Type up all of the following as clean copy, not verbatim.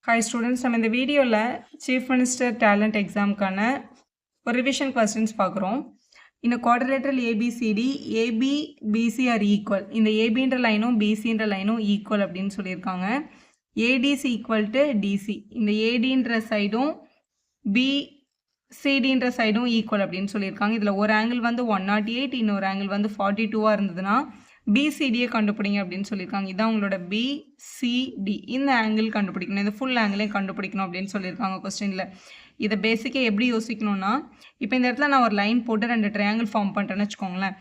Hi students, நம்ம இந்த வீடியோவில் Chief Minister Talent Examக்கான ஒரு ரிவிஷன் questions பார்க்குறோம். இந்த quadrilateral ABCD, AB, BC are equal. இந்த ABன்ற லைனும் BCன்ற லைனும் equal அப்படின்னு சொல்லியிருக்காங்க. AD is equal to DC. இந்த ADன்ற சைடும் BCDன்ற சைடும் equal அப்படின்னு சொல்லியிருக்காங்க. இதில் ஒரு ஆங்கிள் வந்து 108, இன்னொரு ஆங்கிள் வந்து 42 இருந்ததுன்னா பிசிடியை கண்டுபிடிங்க அப்படின்னு சொல்லியிருக்காங்க. இதான் உங்களோட பிசிடி. இந்த ஆங்கிள் கண்டுபிடிக்கணும், இந்த ஃபுல் ஆங்கிளையும் கண்டுபிடிக்கணும் அப்படின்னு சொல்லியிருக்காங்க கொஸ்டினில். இதை பேசிக்காக எப்படி யோசிக்கணும்னா, இப்போ இந்த இடத்துல நான் ஒரு லைன் போட்டு 2 ட்ரையாங்கிள் ஃபார்ம் பண்ணுறேன்னு வச்சுக்கோங்களேன்.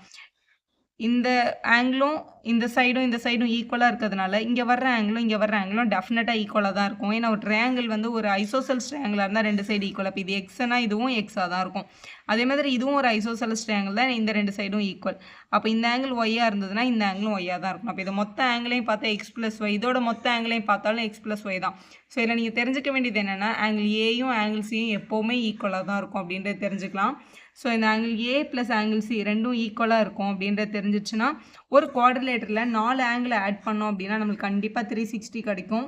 இந்த ஆங்கிளும் இந்த சைடும் ஈக்குவலாக இருக்கிறதுனால இங்கே வர்ற ஆங்கிளும் டெஃபினட்டாக ஈக்குவலாக தான் இருக்கும். ஏன்னா ஒரு ட்ரையாங்கிள் வந்து ஒரு ஐசோசெல்ஸ் ட்ரையாங்கிளாக இருந்தால் 2 சைடு ஈக்குவல். அப்போ இது எக்ஸ்னா இதுவும் எக்ஸாக தான் இருக்கும். அதே மாதிரி இதுவும் ஒரு ஐசோசெல்ஸ் ட்ரையாங்கிள் தான், இந்த 2 சைடும் ஈக்குவல். அப்போ இந்த ஆங்கிள் ஒய்யாக இருந்ததுன்னா இந்த ஆங்கிளும் ஒய்யாக தான் இருக்கும். அப்போ இதை மொத்த ஆங்கிளையும் பார்த்தா எக்ஸ் ப்ளஸ் ஒய், இதோட மொத்த ஆங்கிளையும் பார்த்தாலும் எக்ஸ் ப்ளஸ் ஒய் தான். ஸோ இதில் நீங்கள் தெரிஞ்சுக்க வேண்டியது என்னென்னா, ஆங்கிள் ஏயும் ஆங்கிள் சியும் எப்போவுமே ஈக்குவலாக தான் இருக்கும் அப்படின்றத தெரிஞ்சுக்கலாம். ஸோ இந்த angle A plus angle C ரெண்டும் ஈக்குவலாக இருக்கும் அப்படின்றது தெரிஞ்சிச்சுன்னா, ஒரு குவாட்ரிலேட்டரில் 4 ஆங்கிளை ஆட் பண்ணோம் அப்படின்னா நம்மளுக்கு கண்டிப்பாக 360 கிடைக்கும்.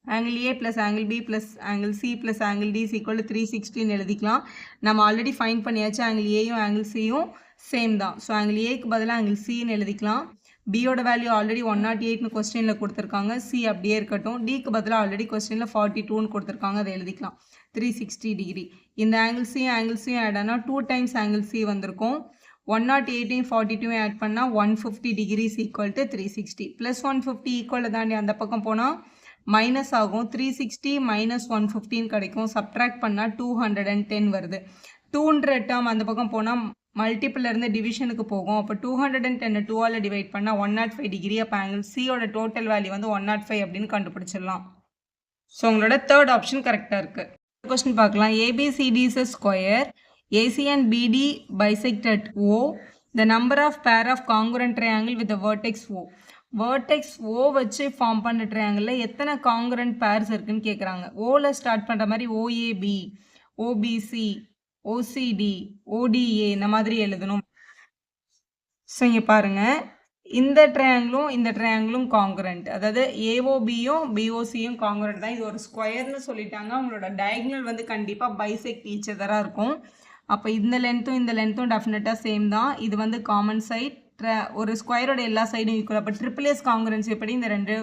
Angle A plus angle B plus angle C plus angle D = 360ன்னு எழுதிக்கலாம். நம்ம ஆல்ரெடி ஃபைண்ட் பண்ணியாச்சு, ஆங்கிள் ஏயும் ஆங்கிள் சியும் சேம் தான். ஸோ ஆங்கிள் ஏக்கு பதிலாக ஆங்கிள் சின்னு எழுதிக்கலாம். பியோட வேல்யூ ஆல்ரெடி 108ன்னு கொஸ்டினில் கொடுத்துருக்காங்க, சி அப்படியே இருக்கட்டும். டிக்கு பதிலாக ஆல்ரெடி கொஸ்டினில் 42ன்னு கொடுத்துருக்காங்க, அதை எழுதிக்கலாம். 360 டிகிரி. இந்த ஆங்கிள் சியும் ஆட் ஆனால் 2 டைம்ஸ் ஆங்கிள் சி வந்திருக்கும். 108 42 ஆட் பண்ணால் 150 டிகிரிஸ் = 360. ப்ளஸ் 150 ஈக்குவலை தாண்டி அந்த பக்கம் போனால் மைனஸ் ஆகும். 360 மைனஸ் 115 கிடைக்கும். சப்ட்ராக்ட் பண்ணால் 210 வருது. 2ன்ற டேர்ம் அந்த பக்கம் போனால் மல்டிப்பிளிருந்து டிவிஷனுக்கு போகும். அப்போ 210 2ஆல் டிவைட் பண்ணால் 105 டிகிரி. அப்போ ஆங்கிள் சியோட டோட்டல் வேல்யூ வந்து 105 அப்படின்னு கண்டுபிடிச்சிடலாம். ஸோ உங்களோட தேர்ட் ஆப்ஷன் கரெக்டாக இருக்குது. கொஸ்டின் பார்க்கலாம். ABCD is a square. AC and BD bisect at O. The number of pair of congruent triangle with the vertex O. vertex O வச்சு ஃபார்ம் பண்ண ட்ரையாங்கிளில் எத்தனை காங்குரண்ட் பேர்ஸ் இருக்குன்னு கேட்குறாங்க. ஓவில் ஸ்டார்ட் பண்ணுற மாதிரி OAB, OBC, OCD, ODA இந்த மாதிரி எழுதணும். ஸோ இங்கே பாருங்கள், இந்த ட்ரையாங்கிளும் காங்குரண்ட். அதாவது ஏஓபியும் பிஓசியும் காங்குரண்ட் தான். இது ஒரு ஸ்கொயர்னு சொல்லிட்டாங்க. அவங்களோட டயக்னல் வந்து கண்டிப்பாக பைசெக்ட் ஈச் அதராக இருக்கும். அப்போ இந்த லென்த்தும் டெஃபினட்டாக சேம் தான். இது வந்து காமன் சைட். ஒரு ஸ்கொயரோட எல்லா சைடும் ஈக்குவல். அப்போ ட்ரிபிள்எஸ் காங்குரன்ஸ் எப்படி இந்த 2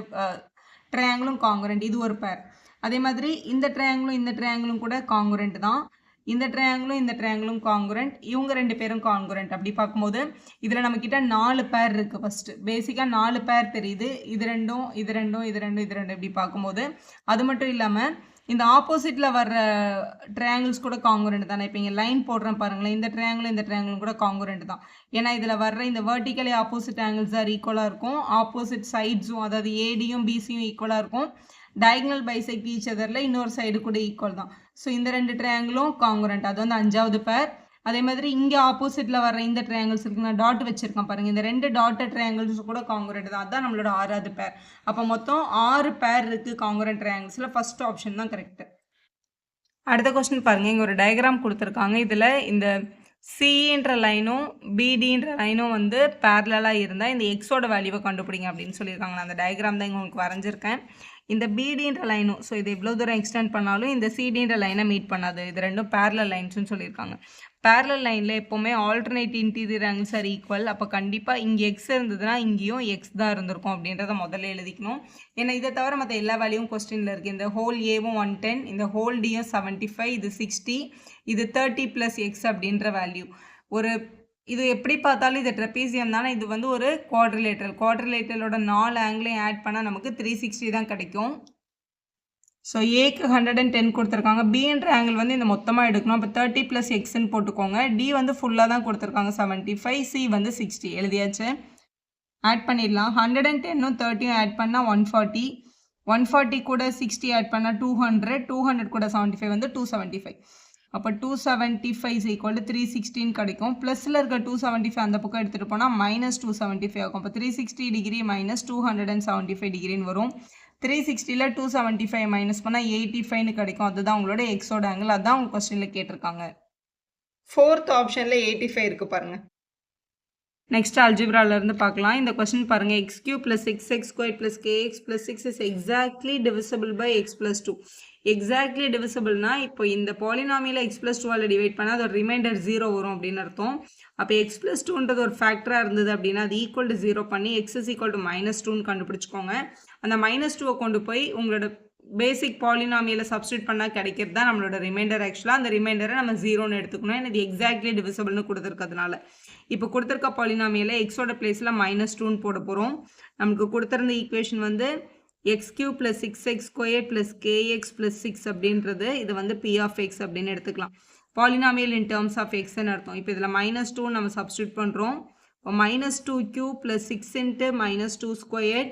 ட்ரையாங்கிளும் காங்குரண்ட். இது ஒரு பேர். அதே மாதிரி இந்த ட்ரையாங்கிளும் கூட காங்குரண்ட் தான். இந்த ட்ரையாங்கிளும் காங்குரண்ட். இவங்க 2 பேரும் காங்குரண்ட். அப்படி பார்க்கும்போது இதில் நம்மக்கிட்ட 4 பேர் இருக்குது. ஃபஸ்ட்டு பேசிக்காக 4 பேர் தெரியுது. இது ரெண்டும் இப்படி பார்க்கும்போது. அது மட்டும் இல்லாமல் இந்த ஆப்போசிட்டில் வர்ற ட்ரையாங்கிள்ஸ் கூட காங்குரண்ட் தானே. இப்போ இங்கே லைன் போடுறேன் பாருங்களேன், இந்த ட்ரையாங்கிளும் கூட காங்குரண்ட் தான். ஏன்னா இதில் வர்ற இந்த வெர்டிக்கலி ஆப்போசிட் ஆங்கிள்ஸ் தான் ஈக்குவலாக இருக்கும். ஆப்போசிட் சைட்ஸும், அதாவது ஏடியும் பிசியும் ஈக்குவலாக இருக்கும். டயக்னல் பைசெக்ட் ஈச் அதரில் இன்னொரு சைடு கூட ஈக்குவல் தான். ஸோ இந்த 2 ட்ரையாங்கிளும் காங்குரண்ட். அது வந்து 5வது பேர். அதே மாதிரி இங்கே ஆப்போசிட்டில் வர இந்த ட்ரையாங்கிள்ஸ் இருக்குது, நான் டாட் வச்சுருக்கேன் பாருங்கள். இந்த 2 டாட்டட் ட்ரையாங்கிள்ஸ் கூட காங்குரண்ட் தான். அதுதான் நம்மளோட 6வது பேர். அப்போ மொத்தம் 6 பேர் இருக்குது காங்குரண்ட் ட்ரையாங்கிள்ஸில். ஃபர்ஸ்ட் ஆப்ஷன் தான் கரெக்டு. அடுத்த கொஸ்டின் பாருங்கள். இங்கே ஒரு டயக்ராம் கொடுத்துருக்காங்க. இதில் இந்த சின்ற லைனும் பிடின்ற லைனும் வந்து பேரலாக இருந்தால் இந்த எக்ஸோட வேல்யூவை கண்டுபிடிங்க அப்படின்னு சொல்லியிருக்காங்க. நான் அந்த டயக்ராம் தான் இங்கே உங்களுக்கு வரைஞ்சிருக்கேன். இந்த பிடின்ற லைனும், ஸோ இது எவ்வளோ தூரம் எக்ஸ்டெண்ட் பண்ணாலும் இந்த சிடின்ற லைனை மீட் பண்ணாது. இது ரெண்டும் பேரலல் லைன்ஸ்னு சொல்லியிருக்காங்க. பேரலல் லைனில் எப்போவுமே alternate interior angles R equal. அப்போ கண்டிப்பாக இங்கே எக்ஸ் இருந்ததுன்னா இங்கேயும் எக்ஸ் தான் இருந்திருக்கும் அப்படின்றத முதல்ல எழுதிக்கணும். ஏன்னா இதை தவிர மற்ற எல்லா வேல்யூவும் கொஸ்டினில் இருக்குது. இந்த ஹோல் ஏவும் 110, இந்த ஹோல் டியும் 75, இது 60, இது 30 + எக்ஸ் அப்படின்ற வேல்யூ. இது எப்படி பார்த்தாலும் இது ட்ரெபீசியம் தானே. இது வந்து ஒரு குவாட்ரிலேட்டரோட 4 ஆங்கிளையும் ஆட் பண்ணால் நமக்கு 360 தான் கிடைக்கும். ஸோ ஏக்கு 110 கொடுத்துருக்காங்க. பின்ற ஆங்கிள் வந்து இந்த மொத்தமாக எடுக்கணும். அப்போ 30 + எக்ஸ்ன்னு போட்டுக்கோங்க. டி வந்து ஃபுல்லாக தான் கொடுத்துருக்காங்க 75, சி வந்து 60 எழுதியாச்சு. ஆட் பண்ணிடலாம். 110ம் 30யும் ஆட் பண்ணால் 140, 140 கூட 60 ஆட் பண்ணால் 200, 200 கூட 75 வந்து 275. அப்போ 275 = 316 கிடைக்கும். ப்ளஸில் இருக்க 275 அந்த பக்கம் எடுத்துகிட்டு போனால் -275 ஆகும். அப்போ 360 டிகிரி - 275 டிகிரின்னு வரும். 360ல் 275 மைனஸ் பண்ணால் 85ன்னு கிடைக்கும். அதுதான் உங்களோட எக்ஸோட ஆங்கிள். அதுதான் உங்கள் கொஸ்டினில் கேட்டிருக்காங்க. 4th ஆப்ஷனில் 85 இருக்குது பாருங்கள். நெக்ஸ்ட் அல்ஜிப்ராலேருந்து பார்க்கலாம். இந்த கொஸ்டின் பாருங்கள். X cube plus 6x² plus k x plus 6 is exactly divisible by x plus 2. Exactly டிவிசபிள்னா இப்போ இந்த பாலினாமியில் எக்ஸ் ப்ளஸ் 2ஆல் டிவைட் பண்ணால் அதோட ரிமைண்டர் 0 வரும் அப்படின்னு அர்த்தம். அப்போ எக்ஸ் ப்ளஸ் 2ன்றது ஒரு ஃபேக்டராக இருந்தது அப்படின்னா அது ஈக்குவல் டு 0 பண்ணி எக்ஸ் இஸ் ஈக்குவல் டு -2ன்னு கண்டுபிடிச்சிக்கோங்க. அந்த -2 கொண்டு போய் உங்களோட பேசிக் பாலினாமியில் சப்ஸ்டியூட் பண்ணால் கிடைக்கிறது தான் நம்மளோட ரிமைண்டர். ஆக்சுவலாக அந்த ரிமைண்டரை நம்ம 0ன்னு எடுத்துக்கணும். இது எக்ஸாக்ட்லி டிவிசபிள்னு கொடுத்துருக்கிறதுனால. இப்போ கொடுத்துருக்க பாலினாமியில் எக்ஸோட பிளேஸில் -2ன்னு போட போகிறோம். நமக்கு கொடுத்துருந்த ஈக்குவேஷன் வந்து X cube plus 6x² plus k x plus 6 அப்படின்றது இது வந்து பி ஆஃப் எக்ஸ் அப்படின்னு எடுத்துக்கலாம். பாலினாமியல் இன் டேர்ம்ஸ் ஆஃப் எக்ஸ்ன்னு அர்த்தம். இப்போ இதில் -2 நம்ம சப்ஸ்டியூட் பண்ணுறோம். இப்போ -2³ plus 6 into -2²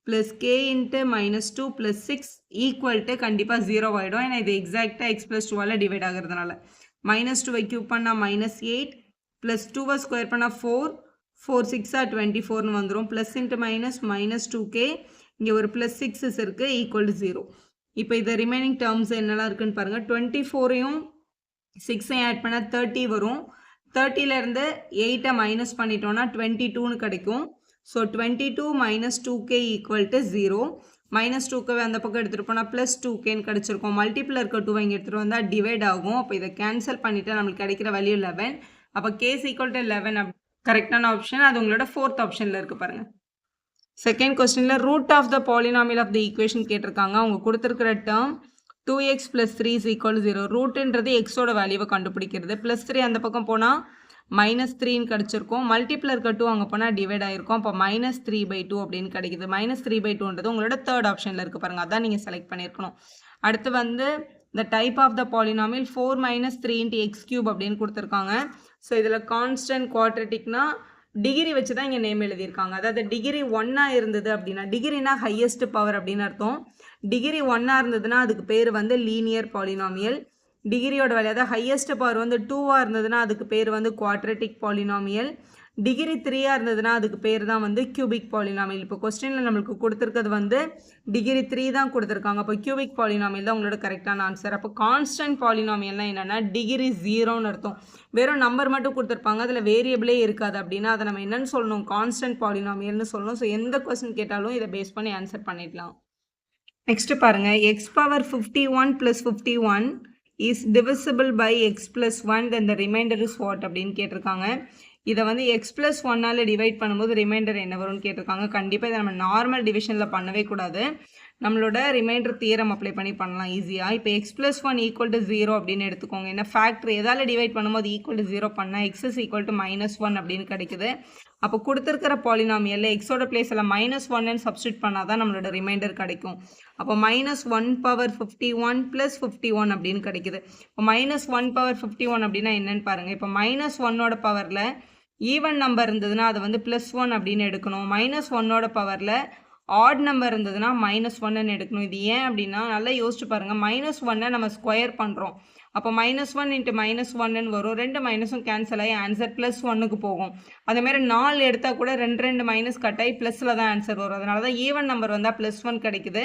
plus k into -2 plus 6 equal to கண்டிப்பாக 0 ஆகிடும். ஏன்னா இது எக்ஸாக்டாக எக்ஸ் ப்ளஸ் 2ஆல் டிவைட் ஆகிறதுனால. -2 கியூப் பண்ணால் -8 ப்ளஸ் 2 ஸ்கொயர் பண்ணால் 4 4 6 24ன்னு வந்துடும். ப்ளஸ் இன்ட்டு -2k இங்கே ஒரு ப்ளஸ் 6 இருக்குது ஈக்குவல் டு 0. இப்போ இது ரிமைனிங் டேர்ம்ஸ் என்னெல்லாம் இருக்குன்னு பாருங்கள். 24ஐயும் 6ஐயும் ஆட் பண்ணால் 30 வரும். 30லேருந்து 8ஐ மைனஸ் பண்ணிட்டோன்னா 22ன்னு கிடைக்கும். So 22 - 2k equal to 0. -2k அந்த பக்கம் எடுத்துகிட்டு போனால் ப்ளஸ் 2kன்னு கிடச்சிருக்கும். மல்டிப்பிள் இருக்க 2 இங்கே எடுத்துகிட்டு வந்தால் டிவைட் ஆகும். அப்போ இதை கேன்சல் பண்ணிவிட்டு நம்மளுக்கு கிடைக்கிற வேல்யூ 11. அப்போ k ஈக்குவல் டு 11 கரெக்டான ஆப்ஷன். அது உங்களோட 4th ஆப்ஷனில் இருக்குது பாருங்கள். செகண்ட் கொஸ்டினில் root of the polynomial of the equation கேட்டிருக்காங்க. அவங்க கொடுத்துருக்கிற டேர்ம் 2x + 3 = 0. ரூட்டுன்றது எக்ஸோட வேல்யூவை கண்டுபிடிக்கிறது. +3 அந்த பக்கம் போனால் -3ன்னு கிடச்சிருக்கும். மல்டிப்பிள் இருக்க 2 அங்கே போனால் டிவைட் ஆகிருக்கும். அப்போ -3/2 அப்படின்னு கிடைக்குது. -3/2ன்றது உங்களோட 3rd ஆப்ஷனில் இருக்குது பாருங்கள். அதான் நீங்கள் செலக்ட் பண்ணியிருக்கணும். அடுத்து வந்து the type of the polynomial 4 - 3 × x³ அப்படின்னு கொடுத்துருக்காங்க. ஸோ இதில் கான்ஸ்டன்ட் குவாட்ரட்டிக்னா டிகிரி வச்சு தான் இங்கே நேம் எழுதியிருக்காங்க. அதாவது டிகிரி 1 இருந்தது அப்படின்னா, டிகிரினா ஹையஸ்ட் பவர் அப்படின்னு அர்த்தம். டிகிரி 1 இருந்ததுன்னா அதுக்கு பேர் வந்து லீனியர் பாலினாமியல். டிகிரியோட வேல்யூ அதாவது ஹையஸ்ட் பவர் வந்து 2 இருந்ததுன்னா அதுக்கு பேர் வந்து குவாட்ரட்டிக் பாலினாமியல். டிகிரி 3 இருந்ததுன்னா அதுக்கு பேர் தான் வந்து கியூபிக் பாலினாமியல். இப்போ கொஸ்டினில் நம்மளுக்கு கொடுத்துருக்கிறது வந்து டிகிரி 3 தான் கொடுத்துருக்காங்க. அப்போ கியூபிக் பாலினாமியல் தான் உங்களோட கரெக்டான ஆன்சர். அப்போ கான்ஸ்டன்ட் பாலினாமியல்னால் என்னென்னா டிகிரி 0ன்னு அர்த்தம். வெறும் நம்பர் மட்டும் கொடுத்துருப்பாங்க, அதில் வேரியபிளே இருக்காது. அப்படின்னா அதை நம்ம என்னென்னு சொல்லணும்? கான்ஸ்டன்ட் பாலினாமியல்னு சொல்லணும். ஸோ எந்த கொஸ்டின் கேட்டாலும் இதை பேஸ் பண்ணி ஆன்சர் பண்ணிடலாம். நெக்ஸ்ட் பாருங்கள். x power 51 + 51 is divisible by x + 1 then the remainder is what அப்படின்னு கேட்டிருக்காங்க. இதை வந்து x + 1ஆல் டிவைட் பண்ணும்போது ரிமைண்டர் என்ன வரும்னு கேட்டிருக்காங்க. கண்டிப்பாக இதை நம்ம நார்மல் டிவிஷனில் பண்ணவே கூடாது. நம்மளோட ரிமைண்டர் தியரம் அப்ளை பண்ணி பண்ணலாம் ஈஸியாக. இப்போ x + 1 = 0 அப்படின்னு எடுத்துக்கோங்க. என்ன ஃபேக்டர் எதால் டிவைட் பண்ணும்போது ஈக்குவல் டு 0 பண்ணால் x is equal to -1 அப்படின்னு கிடைக்குது. அப்போ கொடுத்துருக்கிற பாலினாமியலில் எக்ஸோட பிளேஸில் -1ன்னு சப்ஸ்டியூட் பண்ணால் தான் நம்மளோட ரிமைண்டர் கிடைக்கும். அப்போ -1 power 51 + 51 அப்படின்னு கிடைக்குது. இப்போ -1 power 51 அப்படின்னா என்னன்னு பாருங்கள். இப்போ -1ஓட பவரில் ஈவன் நம்பர் இருந்ததுன்னா அது வந்து +1 அப்படின்னு எடுக்கணும். -1ஓட பவரில் ஆட் நம்பர் இருந்ததுன்னா -1ன்னு எடுக்கணும். இது ஏன் அப்படின்னா நல்லா யோசிச்சு பாருங்கள். -1 நம்ம ஸ்கொயர் பண்ணுறோம். அப்போ -1 × -1ன்னு வரும். 2 மைனஸும் கேன்சல் ஆகி ஆன்சர் +1க்கு போகும். அதேமாதிரி 4 எடுத்தால் கூட 2 மைனஸ் கட் ஆகி ப்ளஸில் தான் ஆன்சர் வரும். அதனால தான் ஈவன் நம்பர் வந்தால் +1 கிடைக்குது.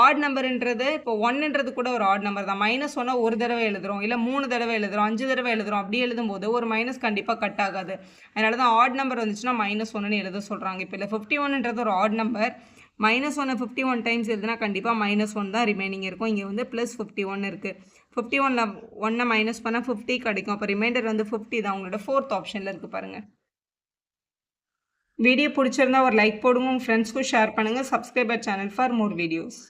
ஆட் நம்பர்ன்றது இப்போ 1ன்றது கூட ஒரு ஆட் நம்பர் தான். -1 ஒரு தடவை எழுதுகிறோம், இல்லை 3 தடவை எழுதுகிறோம், 5 தடவை எழுதுகிறோம். அப்படி எழுதும்போது ஒரு மைனஸ் கண்டிப்பாக கட் ஆகாது. அதனால தான் ஆட் நம்பர் வந்துச்சுன்னா -1ன்னு எழுத சொல்கிறாங்க. இப்போ இல்லை 51ன்றது ஒரு ஆட் நம்பர். -1 51 டைம்ஸ் எழுதுனா கண்டிப்பாக -1 தான் ரிமைனிங் இருக்கும். இங்கே வந்து +51 இருக்குது. 51ல் 1 மைனஸ் பண்ணால் 50 கிடைக்கும். அப்போ ரிமைண்டர் வந்து 50 தான். உங்களோட 4th ஆப்ஷனில் இருக்குது பாருங்கள். வீடியோ பிடிச்சிருந்தா ஒரு லைக் போடுங்க, உங்கள் ஃப்ரெண்ட்ஸ்க்கும் ஷேர் பண்ணுங்கள். Subscriber channel for more videos.